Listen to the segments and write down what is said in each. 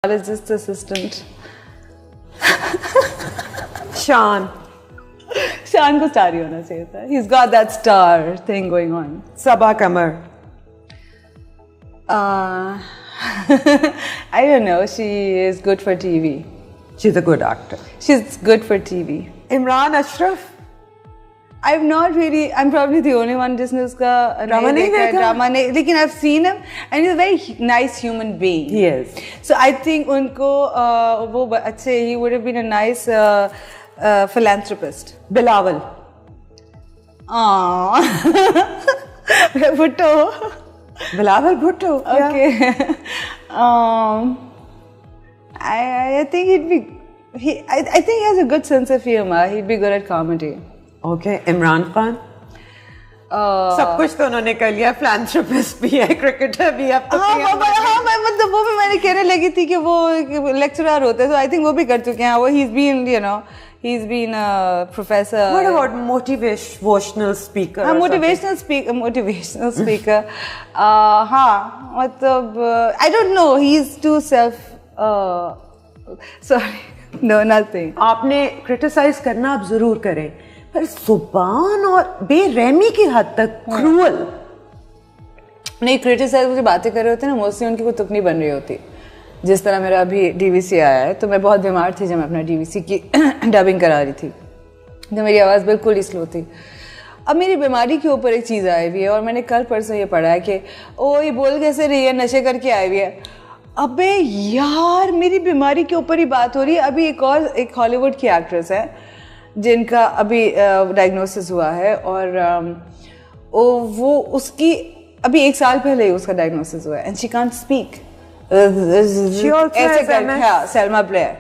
Biologist assistant. शान को star ही होना चाहिए था. He's got that star thing going on. Saba Qamar. I don't know. She is good for TV. She's a good actor. She's good for TV. Imran Ashraf. I'm not really. I'm probably the only one जिसने उसका drama नहीं देखा. Drama नहीं. लेकिन I've seen him and he's a very nice human being. He is. So I think उनको वो अच्छे. He would have been a nice philanthropist. Bilawal. Bhutto. Bilawal Bhutto. Okay. I think he'd be. I think he has a good sense of humor. He'd be good at comedy. Okay. Imran Khan. सब कुछ तो उन्होंने कर लिया. Philanthropist भी है, क्रिकेटर भी है. मतलब वो भी मैंने कहने लगी थी कि वो लेक्चरर होते हैं, तो आई थिंक वो भी कर चुके हैं. वो he's been a professor. What about motivational speaker? Motivational speaker. हाँ, मतलब I don't know. He's too sorry. No, nothing. आपने क्रिटिसाइज करना आप जरूर करें, पर जुबान और बेरहमी की हद तक क्रूअल नहीं. क्रिटिसाइज मुझे बातें कर रहे होते हैं ना, मोस्टली उनकी कोई तुक नहीं बन रही होती. जिस तरह मेरा अभी डीवीसी आया है, तो मैं बहुत बीमार थी जब मैं अपना डीवीसी की डबिंग करा रही थी, तो मेरी आवाज़ बिल्कुल ही स्लो थी. अब मेरी बीमारी के ऊपर एक चीज़ आई हुई है, और मैंने कल परसों ये पढ़ा है कि ओ ये बोल कैसे रही है, नशे करके आई हुई है. अबे यार, मेरी बीमारी के ऊपर ही बात हो रही है. अभी एक हॉलीवुड की एक्ट्रेस है जिनका अभी डायग्नोसिस हुआ है, और वो उसकी अभी 1 साल पहले ही उसका डायग्नोसिस हुआ है, and she can't speak. Selma Blair.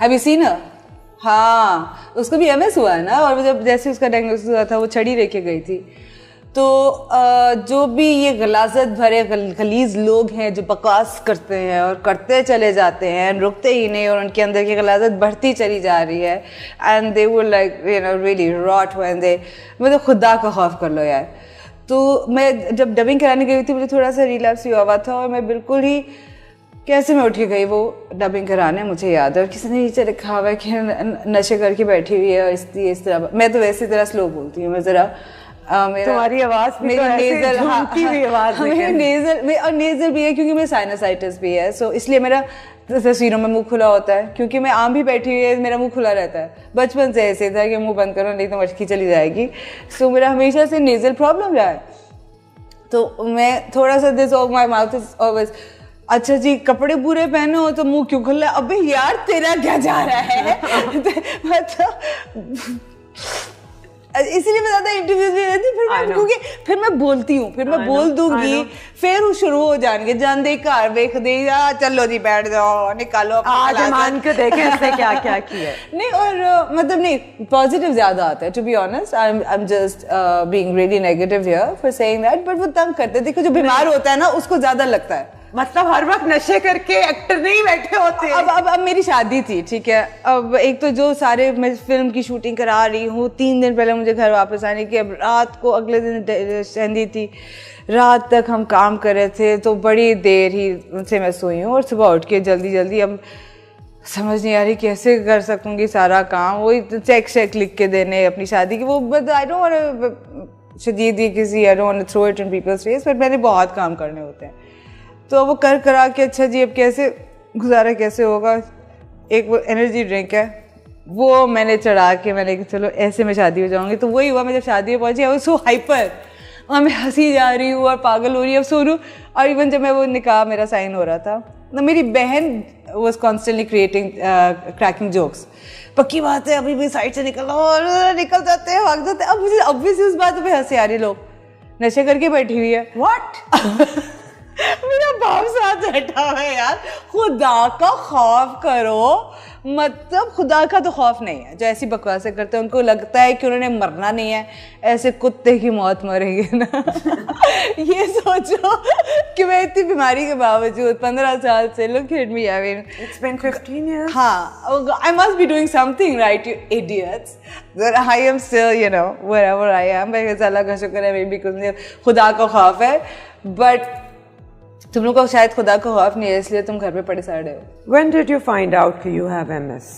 Have you seen हर? हाँ, उसको भी एमएस हुआ है ना, और जब जैसे उसका डायग्नोसिस हुआ था वो छड़ी लेके गई थी. तो जो भी ये गलाजत भरे गलीज लोग हैं जो बकवास करते हैं और करते चले जाते हैं, रुकते ही नहीं, और उनके अंदर की गलाजत बढ़ती चली जा रही है, and they would like really rot when they. मतलब खुदा का खौफ कर लो यार. तो मैं जब डबिंग कराने गई थी, मुझे थोड़ा सा रिलैप्स हुआ था, और मैं बिल्कुल ही कैसे मैं उठ के गई वो डबिंग कराने, मुझे याद है. और किसी ने नीचे लिखा हुआ है कि नशे करके बैठी हुई है, और इस तरह. मैं तो वैसे तरह स्लो बोलती हूँ, मैं ज़रा तुम्हारी आवाज भी तो ऐसे झूमती हुई आवाज है. नेजल भी है क्योंकि मेरे साइनसाइटिस भी है, सो इसलिए मेरा तस्वीरों में मुंह खुला होता है, क्योंकि मैं आम भी बैठी हुई है, मेरा मुंह खुला रहता है. बचपन से ऐसे था कि मुंह बंद करो नहीं तो मटकी चली जाएगी. सो मेरा हमेशा से नेजल प्रॉब्लम रहा है. तो मैं थोड़ा सा this of my mouth is always, अच्छा जी कपड़े पूरे पहने हो तो मुंह क्यों खुला है? अबे यार तेरा क्या जा रहा है? मतलब इसीलिए मैं ज़्यादा इंटरव्यूज नहीं रहती. क्योंकि फिर मैं बोलती हूँ, फिर मैं बोल दूंगी, फिर वो शुरू हो जाएंगे, जान दे घर वेख दे, चलो जी बैठ जाओ, निकालो आज मान के देखें इसने क्या क्या किया. नहीं, और मतलब नहीं, पॉजिटिव ज्यादा आता है. To be honest, I am just being really negative here for saying that. But वो तंग करते हैं. देखो, जो बीमार होता है ना उसको ज्यादा लगता है. मतलब हर वक्त नशे करके एक्टर नहीं बैठे होते. अब मेरी शादी थी, ठीक है. अब एक तो जो सारे मैं फिल्म की शूटिंग करा रही हूँ, 3 दिन पहले मुझे घर वापस आने की. अब रात को अगले दिन शहदी थी, रात तक हम काम कर रहे थे, तो बड़ी देर ही से मैं सोई हूँ, और सुबह उठ के जल्दी अब समझ नहीं आ रही कैसे कर सकूँगी सारा काम. वही चेक लिख के देने अपनी शादी की, वो आई डोंट वांट शदीद किसी, I don't want to throw it in people's face, but मैंने बहुत काम करने होते हैं. तो वो करा के अच्छा जी अब कैसे गुजारा कैसे होगा. एक वो एनर्जी ड्रिंक है, वो मैंने चढ़ा के मैंने कि चलो ऐसे मैं शादी हो जाऊंगी. तो वही हुआ, मैं जब शादी में पहुंची, आई वाज सो हाइपर, वहाँ मैं हंसी जा रही हूँ और पागल हो रही हूँ, अब सो रही हूँ. और इवन जब मैं वो निकाह मेरा साइन हो रहा था ना, मेरी बहन वाज कॉन्स्टेंटली क्रैकिंग जोक्स. पक्की बात है, अभी भी साइड से निकल जाते हैं, भाग जाते हैं. अब मुझे ऑब्वियसली उस बात पे हंसी आ रही, लोग नशे करके बैठी हुई है. व्हाट? मेरा बाप साथ बैठा हुआ है यार. खुदा का खौफ करो, मतलब खुदा का तो खौफ नहीं है. जो ऐसी बकवासें करते हैं उनको लगता है कि उन्होंने मरना नहीं है, ऐसे कुत्ते की मौत मरेंगे ना. ये सोचो कि मैं इतनी बीमारी के बावजूद 15 साल से, look at me, I mean it's been 15 years. हाँ, I must be doing something right, you idiots. That I am still, wherever I am. because अल्लाह का शुक्र है, maybe because मुझे खुदा का खौफ है. But तुम लोग को शायद खुदा का खौफ नहीं है, इसलिए तुम घर पे पड़े सड़े हो. When did you find out that you have MS?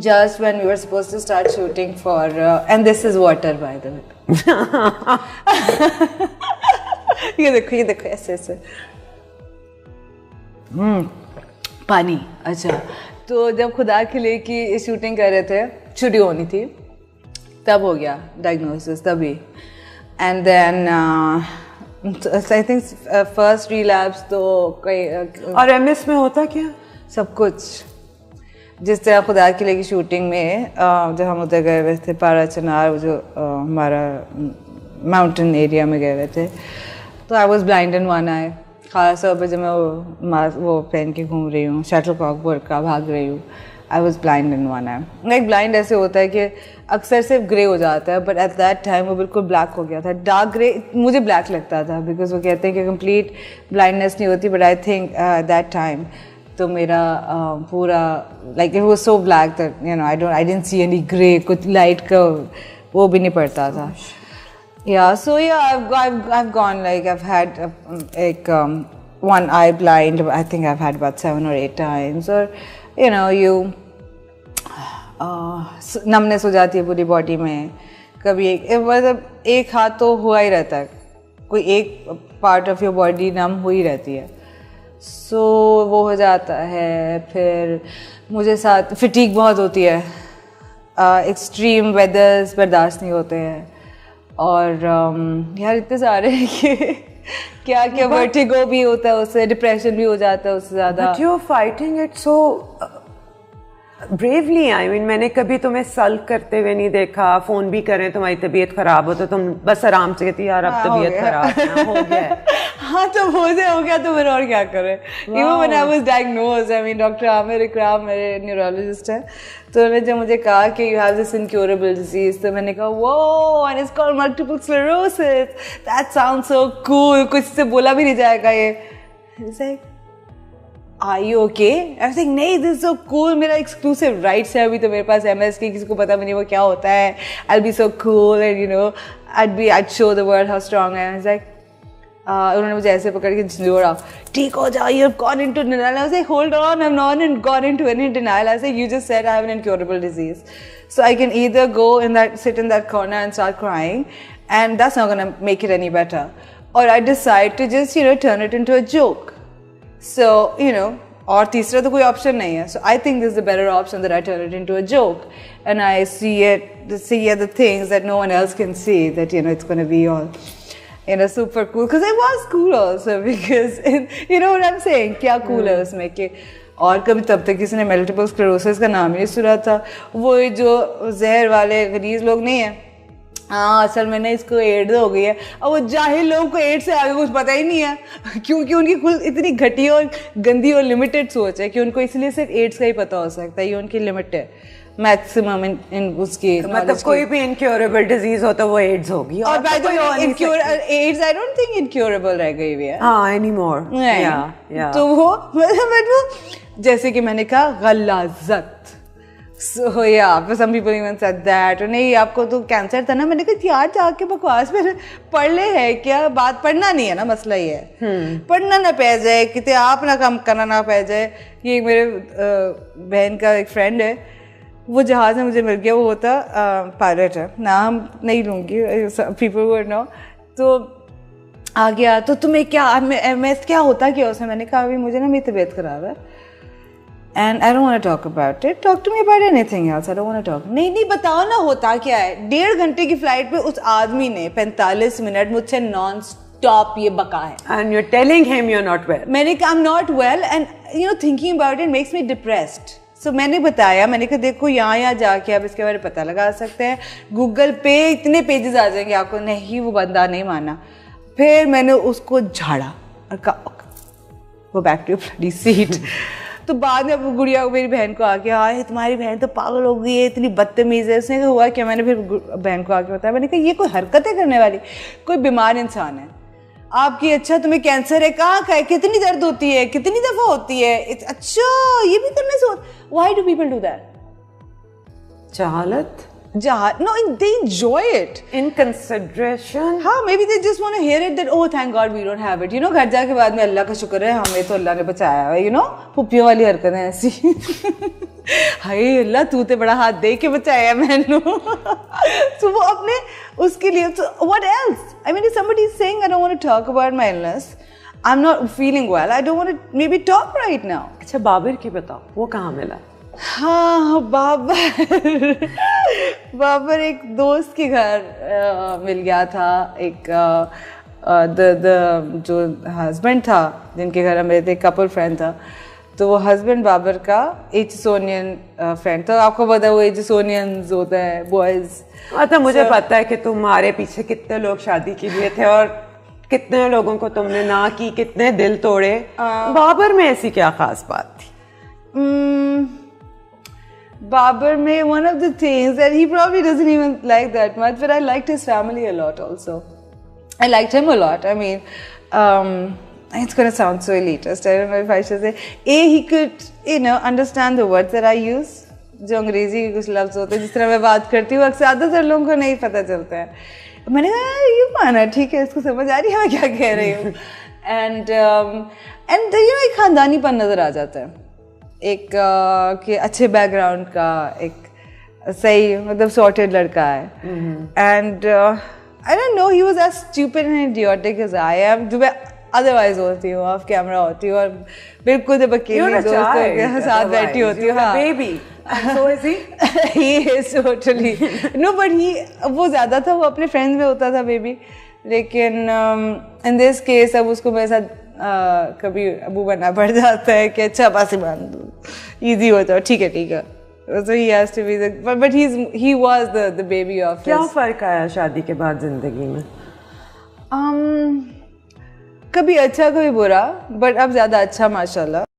Just when we were supposed to start shooting for and this is water by the way. ये देखो ऐसे पानी. अच्छा, तो जब खुदा के लिए की शूटिंग कर रहे थे, छुट्टी होनी थी, तब हो गया डायग्नोसिस तभी. And then I think first relapse तो कोई और MS में होता क्या? सब कुछ. जिस तरह खुदा के लिए की शूटिंग में जब हम उधर गए हुए थे पारा चनार, वो जो हमारा माउंटेन एरिया में गए हुए थे, तो I was blind in one eye. खास तौर पर जब मैं वो पहन के घूम रही हूँ, शटलकॉक बुर्का भाग रही हूँ, आई was blind in one I. Like blind ऐसे होता है कि अक्सर सिर्फ ग्रे हो जाता है, बट एट दैट टाइम वो बिल्कुल ब्लैक हो गया था. डार्क ग्रे मुझे ब्लैक लगता था, बिकॉज वो कहते हैं कि कंप्लीट ब्लाइंडनेस नहीं होती, but I think that time तो मेरा पूरा like it was so black that you know I didn't see any grey, कुछ लाइट का वो भी नहीं पड़ता था. Yeah, so yeah, I've gone like I've had like one eye blind. I think I've had about 7 or 8 times. Or you know, numbness हो जाती है पूरी बॉडी में. कभी मतलब एक हाथ तो हुआ ही रहता है, कोई एक पार्ट ऑफ योर बॉडी नम हुई रहती है. सो वो हो जाता है. फिर मुझे साथ फिटीक बहुत होती है, एक्सट्रीम वेदर्स बर्दाश्त नहीं होते हैं. और यार इतने सारे हैं कि क्या क्या वर्टिगो भी होता है उससे, डिप्रेशन भी हो जाता है उससे ज़्यादा. But you're fighting it so bravely. I mean, मैंने कभी तुम्हें सल्क करते हुए नहीं देखा. फ़ोन भी करें तुम्हारी तबीयत ख़राब हो तो तुम बस आराम से कहती यार अब तबीयत ख़राब है, हो गया. हाँ तो हो गया तो फिर और क्या करें. Even when I was diagnosed, I mean doctor Aamir इकराम मेरे न्यूरोलॉजिस्ट हैं, तो उन्होंने जब मुझे कहा कि you have this incurable disease, तो मैंने कहा whoa, and it's called multiple sclerosis. That sounds so cool. कुछ से बोला भी नहीं जाएगा ये. It's like, are you okay? I was like, नहीं, this is so cool. मेरा exclusive rights है अभी तो मेरे पास MS की, किसी को पता भी नहीं वो क्या होता है. I'll be so cool and you know, I'd show the world how strong I am. I was like, उन्होंने मुझे ऐसे पकड़ के जोड़ा, ठीक हो जाओ, you've gone into denial. I was like, hold on, I'm not gone into any denial. I was like, you just said I have an incurable disease, so I can either sit in that corner and start crying, and that's not gonna make it any better, or I decide to just turn it into a joke. So और तीसरा तो कोई option नहीं है. So I think this is the better option, that I turn it into a joke and I see the things that no one else can see, that it's gonna be all super cool, because it was cool also, because you know what I'm saying, क्या cool है उसमें कि. और कभी तब तक किसी ने मल्टीपल स्क्लेरोसिस का नाम ही नहीं सुना था. वो जो जहर वाले गरीज लोग नहीं है, हाँ असल में ना इसको एड्स हो गई है, और वो जाहिल लोगों को एड्स से आगे कुछ पता ही नहीं है, क्योंकि उनकी कुल इतनी घटिया और गंदी और लिमिटेड सोच है कि उनको इसलिए सिर्फ एड्स का ही पता हो सकता है. ये उनकी लिमिट है मैक्सिमम इन उसकी. मतलब कोई भी इनक्योरेबल डिजीज हो तो वो एड्स होगी. और by the way AIDS I don't think incurable रह गई हुई है एनीमोर. तो वो मतलब जैसे कि मैंने कहा गलाजत. So yeah, for some people even said that. नहीं आपको तो कैंसर था ना. मैंने कहा यार जाके बकवास में पढ़ ले है क्या, बात पढ़ना नहीं है ना, मसला ये है. पढ़ना ना पै जाए, कितने आप ना काम करना ना पै जाए. ये मेरे बहन का एक फ्रेंड है, वो जहाज में मुझे मिल गया, वो होता पायलट है, नाम नहीं लूँगी, पीपल वुड नो. तो आ गया तो तुम्हें क्या MS क्या होता क्या उसमें. मैंने कहा अभी मुझे ना मेरी तबीयत खराब है and I don't want to talk about it. Talk to me about anything else. I don't want to talk. नहीं बताओ ना होता क्या है. 1.5 घंटे की फ्लाइट पे उस आदमी ने 45 मिनट मुझसे नॉन स्टॉप ये बका है. And you're telling him you're not well. मैंने कहा I'm not well, and thinking about it makes me depressed. So मैंने बताया, मैंने कहा देखो यहाँ जाके आप इसके बारे में पता लगा सकते हैं, गूगल पे इतने पेजेस आ जाएंगे आपको. नहीं, वो बंदा नहीं माना. फिर मैंने उसको झाड़ा और कहा go back to your bloody seat. तो बाद में अब गुड़िया मेरी बहन को आके, हाँ तुम्हारी बहन तो पागल हो गई है, इतनी बदतमीज है. उसने हुआ क्या, मैंने फिर बहन को आके बताया. मैंने कहा ये कोई हरकतें करने वाली, कोई बीमार इंसान है आपकी. अच्छा तुम्हें कैंसर है, कहाँ का है, कितनी दर्द होती है, कितनी दफ़ा होती है. अच्छा ये भी करने से. Why do people do that? जहालत. No, they enjoy it. In consideration. हाँ, maybe they just want to hear it that oh thank God we don't have it. You know, घर जाके बाद में अल्लाह का शुक्र है हमें तो अल्लाह ने बचाया है. You know, पुप्पियों वाली हरकतें ऐसी. हाय अल्लाह तू ते बड़ा हाथ दे के बचाया मैंने. So वो अपने उसके लिए. So what else? I mean, if somebody is saying I don't want to talk about my illness, I'm not feeling well. I don't want to maybe talk right now. अच्छा बाबर की बताओ, वो कहाँ मिला? हाँ बाबर एक दोस्त के घर मिल गया था. एक जो हस्बैंड था जिनके घर हम रहते, कपल फ्रेंड था, तो वो हस्बैंड बाबर का एजिसोनियन फ्रेंड था. आपको पता है वो एजिसोनियंस होते हैं बॉयज. अच्छा मुझे पता है कि तुम्हारे पीछे कितने लोग शादी के लिए थे और कितने लोगों को तुमने ना की, कितने दिल तोड़े. बाबर में ऐसी क्या खास बात थी? Babar mein, one of the things that he probably doesn't even like that much, but I liked his family a lot also. I liked him a lot. I mean, it's going to sound so elitist. I don't know if I should say. He could, understand the words that I use. जो अंग्रेजी के कुछ लफ्ज होते हैं जिस तरह मैं बात करती हूँ, अक्सर ज़्यादातर लोगों को नहीं पता चलता है. मैंने कहा ये माना ठीक है, इसको समझ आ रही है मैं क्या कह रही हूँ. and एक खानदानीपन नज़र आ जाता है, एक कि अच्छे बैकग्राउंड का, एक सही मतलब सॉर्टेड लड़का है. And I don't know, he was as stupid and idiotic as I am, जो मैं अदरवाइज होती हूँ, ऑफ कैमरा होती हूँ और बिल्कुल जब अकेली दोस्तों के साथ बैठी होती हूँ. हाँ baby. So is he? He is totally. No, but वो ज़्यादा था, वो अपने फ्रेंड्स में होता था बेबी. लेकिन in this case अब उसको मेरे साथ कभी अबू बनना पड़ जाता है कि अच्छा पासी मान दो, ईजी हो जाओ, ठीक है. So he has to be but he was the baby of his. क्या फर्क आया शादी के बाद जिंदगी में? कभी अच्छा कभी बुरा, बट अब ज़्यादा अच्छा माशाल्लाह.